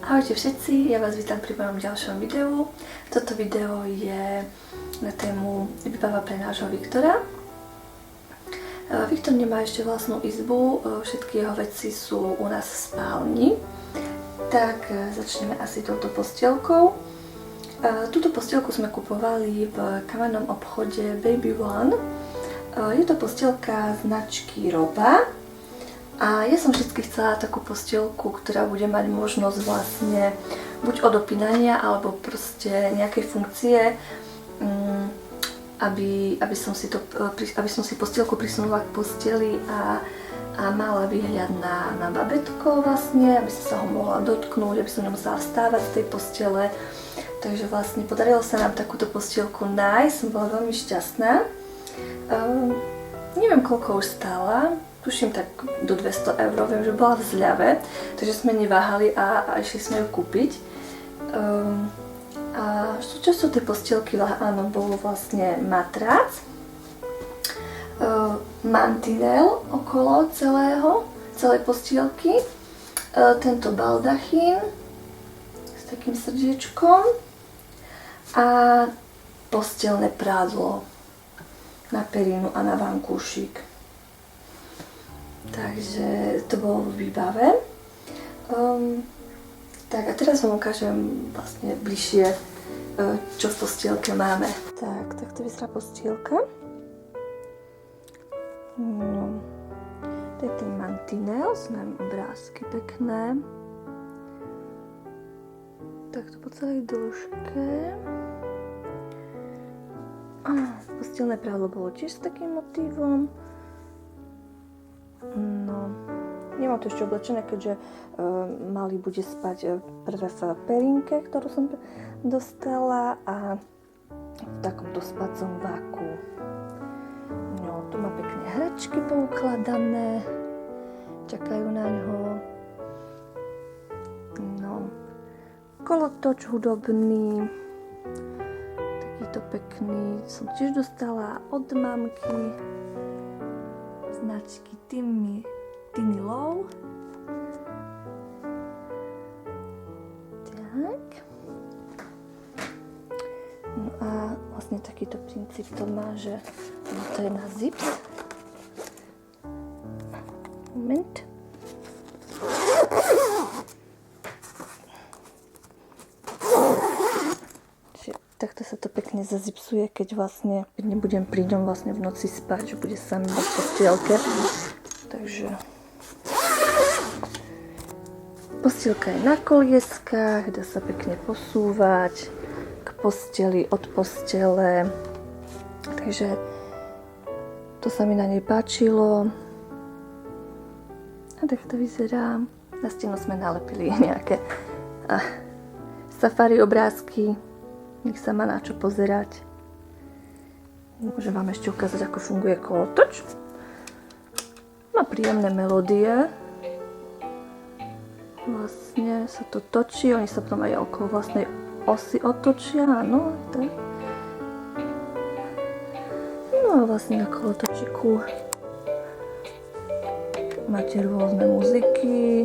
Ahojte všetci, ja vás vítam pri mojom ďalšom videu. Toto video je na tému výbava pre nášho Viktora. Viktor nemá ešte vlastnú izbu, všetky jeho veci sú u nás v spálni. Tak začneme asi touto postielkou. Túto postielku sme kupovali v kamennom obchode Baby One. Je to postielka značky Roba. A ja som vždy chcela takú postielku, ktorá bude mať možnosť vlastne buď odopínania, alebo proste nejakej funkcie, aby som si postielku prisunula k posteli a mala výhľad na babetko vlastne, aby som sa ho mohla dotknúť, aby som nemusela vstávať z tej postele. Takže vlastne podarilo sa nám takúto postielku nájsť, som bola veľmi šťastná. Neviem, koľko už stála. Tuším tak do 200 €, viem, že bola v zľave, takže sme neváhali a išli sme ju kúpiť. A súčasťou tej postielky áno, bol vlastne matrác, mantinel okolo celej postielky, tento baldachín s takým srdiečkom a posteľné prádlo na perinu a na vankúšik. Takže to bolo v výbave. Tak a teraz vám ukážem vlastne bližšie, čo v postielke máme. Tak to vyzerá postielka. No, to je ten mantinel, sú nám obrázky pekné. Takto po celej dĺžke. Postielné prádlo bolo tiež s takým motívom. No, nemám to ešte oblečené, keďže malý bude spať prvé v perínke, ktorú som dostala, a v takomto spacom váku. No, tu má pekne hračky poukladané, čakajú na ňo. No, kolotoč hudobný, takýto pekný, som tiež dostala od mamky. Značky Tiny Low. Tak. No a vlastne takýto princíp to má, že to je na zips. Moment. Takto sa to pekne zazipsuje, keď nebudem pri ňom vlastne v noci spať, že bude sám iba v postielke. Takže postielka je na kolieskách, dá sa pekne posúvať k posteli, od postele. Takže to sa mi na nej páčilo. A tak to vyzerá. Na stenu sme nalepili nejaké safari obrázky. Nech sa má na čo pozerať. Môžem vám ešte ukázať, ako funguje kolotoč. Má príjemné melódie. Vlastne sa to točí, oni sa potom aj okolo vlastnej osy otočia, áno, tak. No a vlastne na kolotočiku máte rôzne muziky,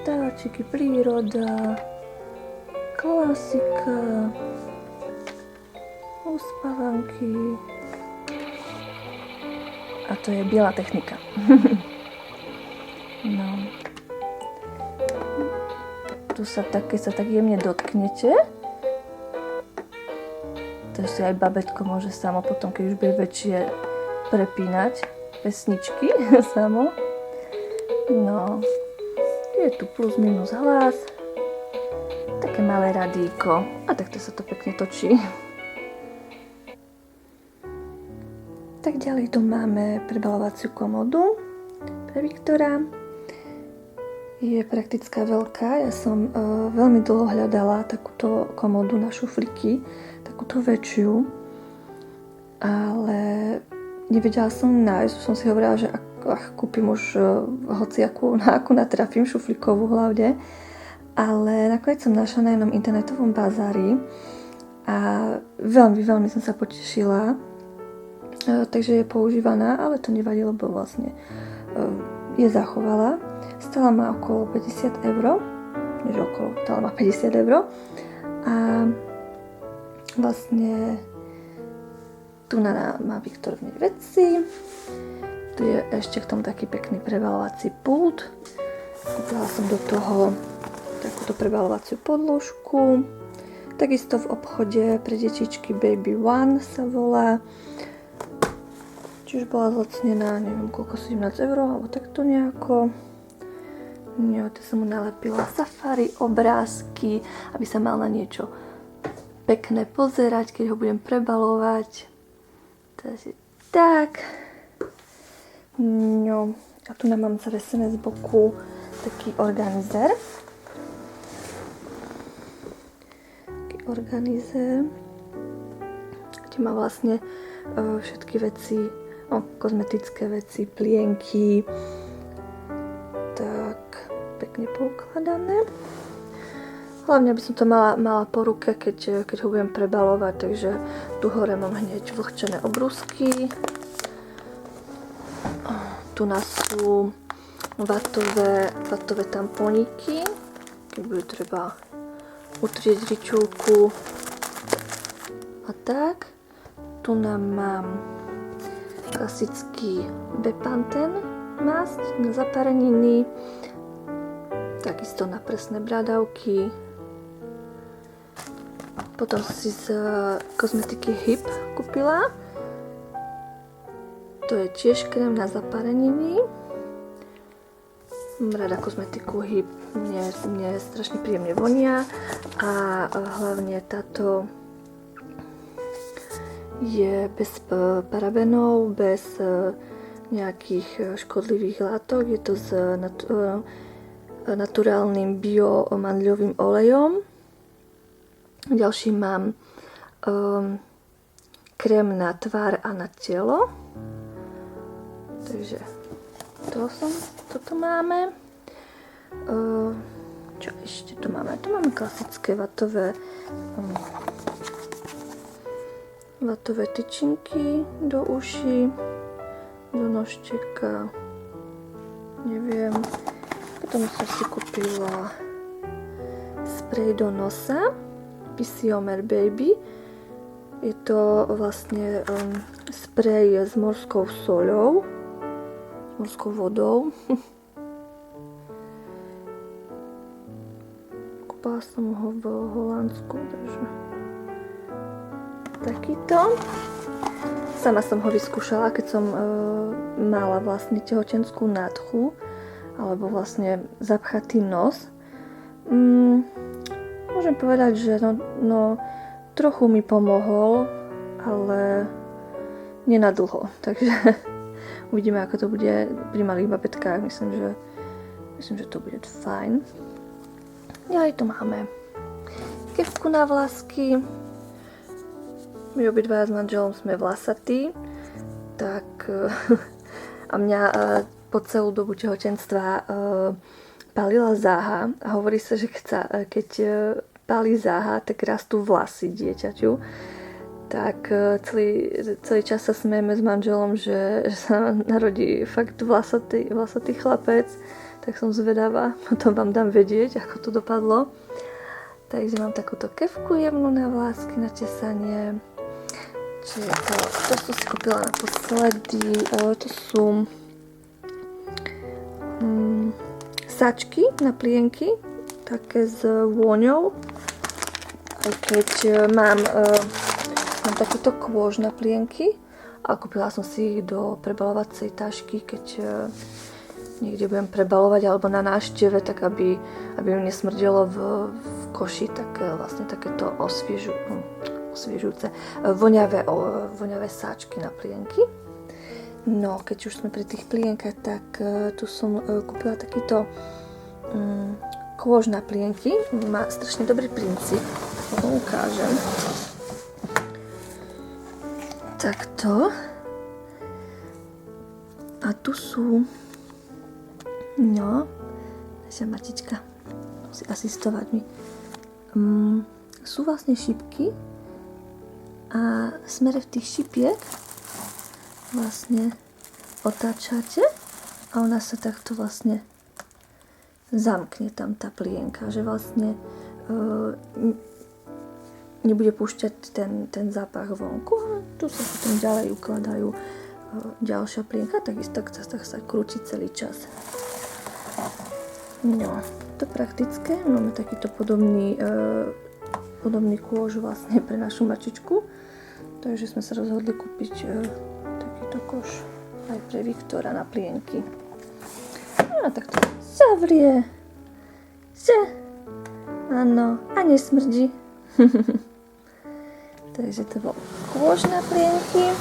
vtáčiky, príroda, klasika, uspávanky. A to je biela technika. No. Tu sa tak jemne dotknete. To si aj babetko môže samo potom, keď už bude väčšie, prepínať pesničky samo. No. Je tu plus minus hlas. Také malé radíko. A takto sa to pekne točí. Tak ďalej tu máme prebalovaciu komodu pre Viktora. Je praktická, veľká. Ja som veľmi dlho hľadala takúto komodu na šuflíky, takúto väčšiu. Ale nevedela som nájsť. Som si hovorila, že ak kúpim už hociakú, na akú natrafím, šuflíkovú hlavne. Ale nakoniec som našla na jednom internetovom bazári a veľmi som sa potešila. Takže je používaná, ale to nevadí, lebo vlastne je zachovala. Stala ma okolo 50 €, než okolo, stala ma 50 €. A vlastne tu má Viktor v nej veci. Tu je ešte k tomu taký pekný prebalovací pult. Kúpila som do toho takúto prebalovaciu podložku. Takisto v obchode pre detičky Baby One sa volá. Čiže bola zlacnená, neviem koľko, 17 € alebo takto nejako. Jo, to som mu nalepila safari obrázky, aby sa mal na niečo pekné pozerať, keď ho budem prebalovať. Takže tak. No, a tu mám zavesené z boku taký organizér. Kde má vlastne všetky veci, kozmetické veci, plienky, tak pekne poukladané. Hlavne by som to mala po ruke, keď ho budem prebalovať, takže tu hore mám hneď vlhčené obrúsky. Tu nás sú vatové tampóniky, keď bude treba utrieť ričulku a tak. Tu nám mám klasický Bepanthen masť na zapareniny, takisto na prsné bradavky. Potom si z kozmetiky HIP kúpila. To je tiež krém na zapareniny. Rada kozmetiku HIP, mne strašne príjemne vonia a hlavne táto je bez parabenov, bez nejakých škodlivých látok. Je to s naturálnym biomandľovým olejom. Ďalší mám krém na tvár a na telo. Takže toto máme. Čo ešte tu máme? Tu máme klasické vatové tyčinky do uší, do nožteka, neviem. Potom som si kúpila sprej do nosa Pissiomer Baby. Je to vlastne sprej s morskou soľou, s morskou vodou. Kúpala som ho v Holandsku, takže takýto. Sama som ho vyskúšala, keď som mala vlastne tehotenskú nádchu, alebo vlastne zapchatý nos. Môžem povedať, že no trochu mi pomohol, ale nenadlho, takže uvidíme, ako to bude pri malých babetkách. Myslím, že to bude fajn. Ďalej tu máme kefku na vlasky. My obidvaja s manželom sme vlasatí, tak a mňa po celú dobu tehotenstva pálila záha. A hovorí sa, že keď pálí záha, tak rastú vlasy dieťaťu. Tak celý čas sa smejeme s manželom, že sa narodí fakt vlasatý chlapec. Tak som zvedavá, potom vám dám vedieť, ako to dopadlo. Takže mám takúto kefku jemnú na vlásky, na tesanie. Čiže to som si kúpila naposledy. To sú sačky na plienky, také s vôňou. Aj keď mám takéto kôž na plienky. A kúpila som si ich do prebalovacej tašky, keď niekde budem prebalovať alebo na návšteve, tak aby mi nesmrdelo v koši, tak vlastne takéto osviežujúce voňavé sáčky na plienky. No, keď už sme pri tých plienkach, tak tu som kúpila takýto kôž na plienky. Má strašne dobrý princíp, ho ukážem. Takto. A tu sú naša matička musí asistovať mi. Sú vlastne šipky a v smere v tých šipiek vlastne otáčate a ona sa takto vlastne zamkne tam tá plienka, že vlastne nebude púšťať ten zápach vonku a tu sa potom ďalej ukladajú ďalšia plienka, takisto tak sa krúti celý čas. No, to praktické, máme takýto podobný kôž vlastne pre našu mačičku, takže sme sa rozhodli kúpiť takýto koš aj pre Viktora na plienky. No tak to zavrie, že áno, a nesmrdí. Takže to bol kôž na plienky.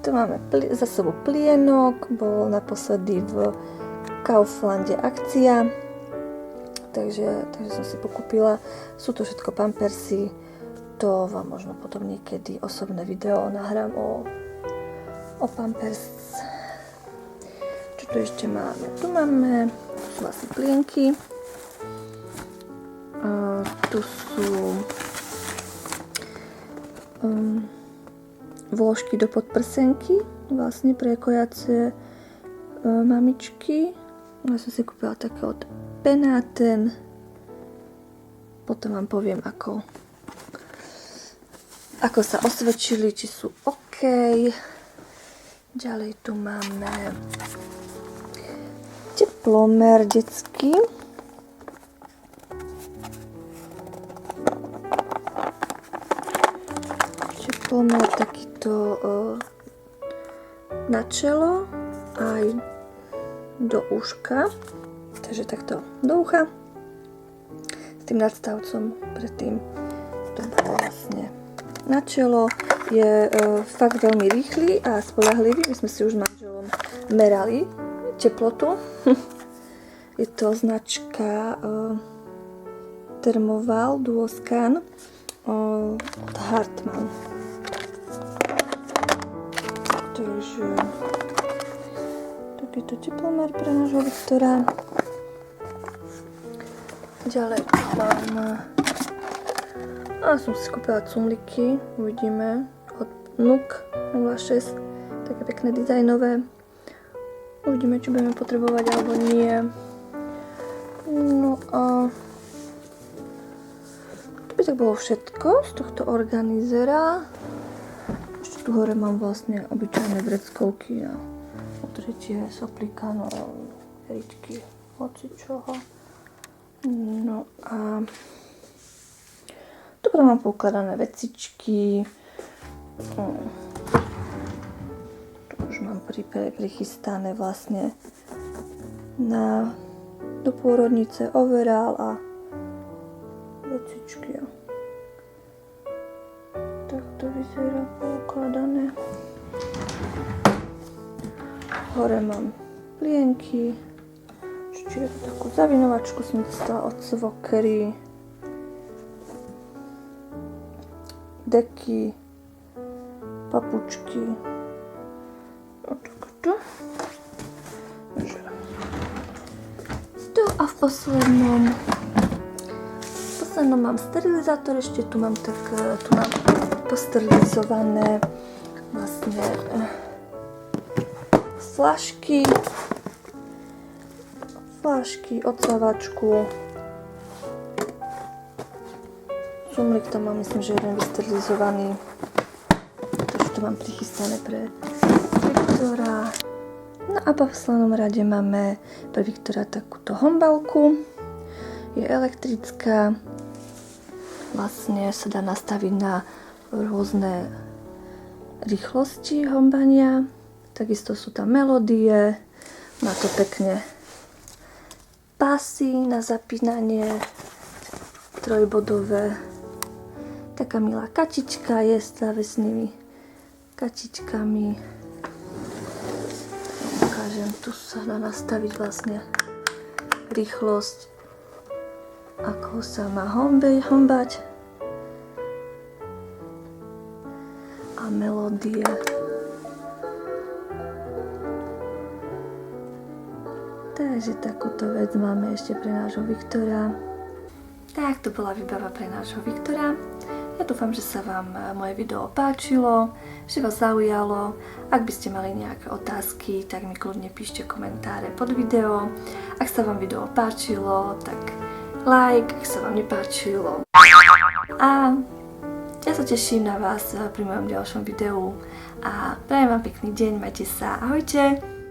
Tu máme za sebou plienok, bol naposledy v Kauflande akcia, takže som si pokúpila. Sú to všetko pampersy, to vám možno potom niekedy osobné video nahrám o pampers. Čo tu ešte máme? Tu sú asi plienky, tu sú vložky do podprsenky, vlastne pre kojace mamičky. Ja som si kúpila také od Penaten. Potom vám poviem, ako sa osvedčili, či sú OK. Ďalej tu máme teplomer detský. Teplomer takýto na čelo aj do uška, takže takto do ucha s tým nadstavcom predtým to bolo vlastne na čelo. Je fakt veľmi rýchly a spoľahlivý. My sme si už s manželom merali teplotu. Je to značka Thermoval Duoscan od Hartmann. Takže takýto teplomer pre nášho Viktora. Ďalej mám som si kúpila cumliky, uvidíme, od NUK 06, také pekné dizajnové. Uvidíme, či budeme potrebovať alebo nie. No a to by tak bolo všetko z tohto organizera. Ešte tu hore mám vlastne obyčajné vreckovky na utretie soplíka, no ričky, hocičoho. No a tu mám poukladané vecičky. Tu už mám prichystané vlastne do pôrodnice overall a vecičky. Tak to vyzerá poukladané. Hore mám plienky. Čiže takú zavinovačku som dostala od svokry. Deky, papučky. A v poslednom mám sterilizátor, ešte tu mám posterilizované vlastne fľašky, odsávačku. Cumlik tam mám, myslím, že jeden vysterilizovaný. Takže to mám prichystané pre Viktora. No a po poslednom rade máme pre Viktora takúto hombalku. Je elektrická. Vlastne sa dá nastaviť na rôzne rýchlosti hombania. Takisto sú tam melódie. Má to pekne pásy na zapínanie trojbodové. Taká milá kačička je stále s nimi kačičkami. Ukážem, tu sa dá nastaviť vlastne rýchlosť, ako sa má hombať a melódie. Takže takúto vec máme ešte pre nášho Viktora. Tak to bola výbava pre nášho Viktora. Ja dúfam, že sa vám moje video páčilo, že vás zaujalo. Ak by ste mali nejaké otázky, tak mi kľudne píšte komentáre pod video. Ak sa vám video páčilo, tak like, ak sa vám nepáčilo. A ja sa teším na vás pri mojom ďalšom videu a prajem vám pekný deň, majte sa, ahojte!